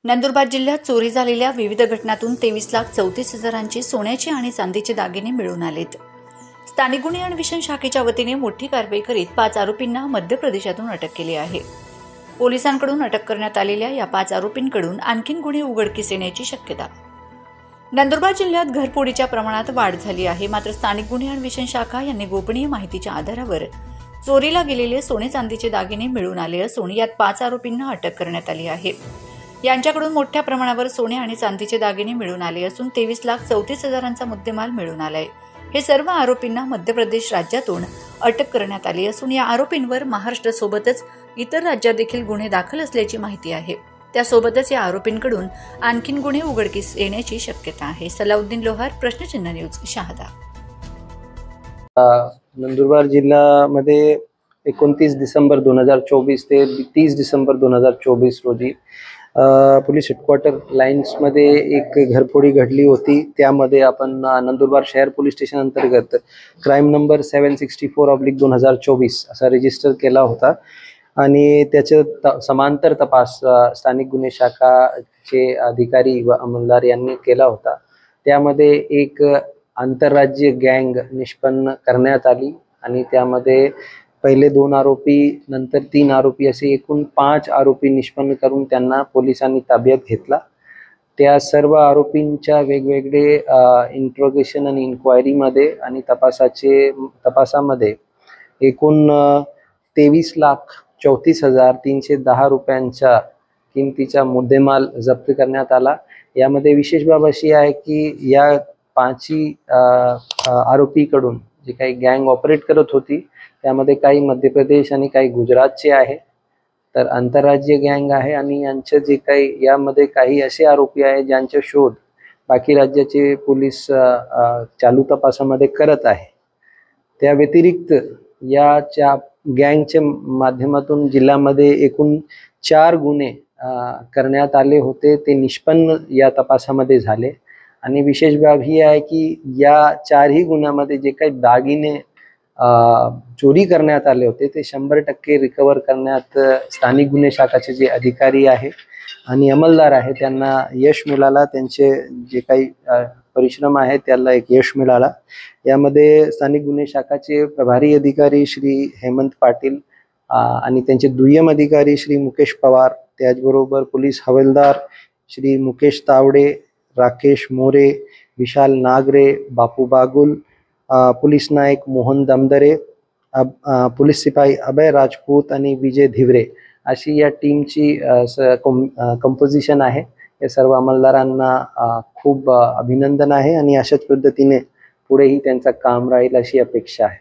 नंदुरबार जिल्ह्यात चोरी झालेल्या विविध घटनांतून 23,34,000ची सोन्याची आणि चांदीचे दागिने मिळून आलेत। स्थानिक गुन्हे अन्वेषण शाखेच्या वतीने मोठी कारवाई करीत 5 आरोपींना मध्य प्रदेशातून अटक केली आहे। पोलिसांकडून अटक करण्यात आलेल्या या 5 आरोपींकडून आणखीन गुन्हे उघडकीस येण्याची शक्यता। नंदुरबार जिल्ह्यात घरफोडीच्या प्रमाणात वाढ झाली आहे। मात्र स्थानिक गुन्हे अन्वेषण शाखा यांनी गोपनीय माहितीच्या आधारावर चोरीला गेलेले सोने चांदीचे दागिने मिळून आले असून यात 5 आरोपींना अटक करण्यात आली आहे। यांच्याकडून मोठ्या प्रमाणावर सोने आणि चांदीचे दागिने मिळून आले असून 23,34,000चा मुद्देमाल मिळून आलाय। हे सर्व आरोपींना मध्य प्रदेश राज्यातून अटक करण्यात आली असून या आरोपींवर महाराष्ट्रासोबतच इतर राज्यात देखील गुन्हे दाखल असल्याची माहिती आहे। त्यासोबतच या आरोपींकडून आणखीन गुन्हे उघडकीस येण्याची शक्यता आहे। सलाउद्दीन लोहार, प्रश्नचिन्ह न्यूज, शहादा। नंदुरबार जिल्ह्यामध्ये 29 डिसेंबर 2024 ते 30 डिसेंबर 2024 रोजी पोलीस हेडक्वार्टर लाईन्समध्ये एक घरफोडी घडली होती। त्यामध्ये आपण नंदुरबार शहर पोलीस स्टेशन अंतर्गत क्राईम नंबर 764/2024 असा रजिस्टर केला होता आणि त्याचे समांतर तपास स्थानिक गुन्हे शाखाचे अधिकारी व अंमलदार यांनी केला होता। त्यामध्ये एक आंतरराज्य गँग निष्पन्न करण्यात आली आणि त्यामध्ये पहिले 2 आरोपी, नंतर 3 आरोपी असे एकूण 5 आरोपी निष्पन्न करून त्यांना पोलिसांनी ताब्यात घेतला। त्या सर्व आरोपींच्या वेगवेगळे इंट्रोगेशन आणि इन्क्वायरीमध्ये आणि तपासामध्ये एकूण 23,34,310 रुपयांच्या किमतीचा मुद्देमाल जप्त करण्यात आला। यामध्ये विशेष बाब अशी आहे की या 5 आरोपीकडून जे काही गँग ऑपरेट करत होती त्यामध्ये काही मध्य प्रदेश आणि काही गुजरातचे आहे, तर आंतरराज्य गँग आहे आणि यांचे जे काही यामध्ये काही असे आरोपी आहेत ज्यांचे शोध बाकी राज्याचे पोलीस चालू तपासामध्ये करत आहे। त्या व्यतिरिक्त या गँगच्या माध्यमातून जिल्ह्यामध्ये एकूण 4 गुन्हे करण्यात आले होते, ते निष्पन्न या तपासामध्ये झाले। आणि विशेष बाब ही आहे की या 4ही गुन्ह्यामध्ये जे काही दागिने चोरी करण्यात आले होते ते 100% रिकवर करण्यात स्थानिक गुन्हे शाखाचे जे अधिकारी आहे आणि अंमलदार आहे त्यांना यश मिळाला। त्यांचे जे काही परिश्रम आहे त्याला एक यश मिळाला। यामध्ये स्थानिक गुन्हे शाखाचे प्रभारी अधिकारी श्री हेमंत पाटील आणि त्यांचे दुय्यम अधिकारी श्री मुकेश पवार, त्याचबरोबर पोलीस हवालदार श्री मुकेश तावडे, राकेश मोरे, विशाल नागरे, बापू बागुल, पोलीस नायक मोहन दमदरे, पोलीस सिपाही अभय राजपूत आणि विजय धिवरे अशी या टीमची कंपोजिशन आहे। या सर्व अंमलदारांना खूप अभिनंदन आहे आणि अशाच पद्धतीने पुढेही त्यांचं काम राहील अशी अपेक्षा आहे।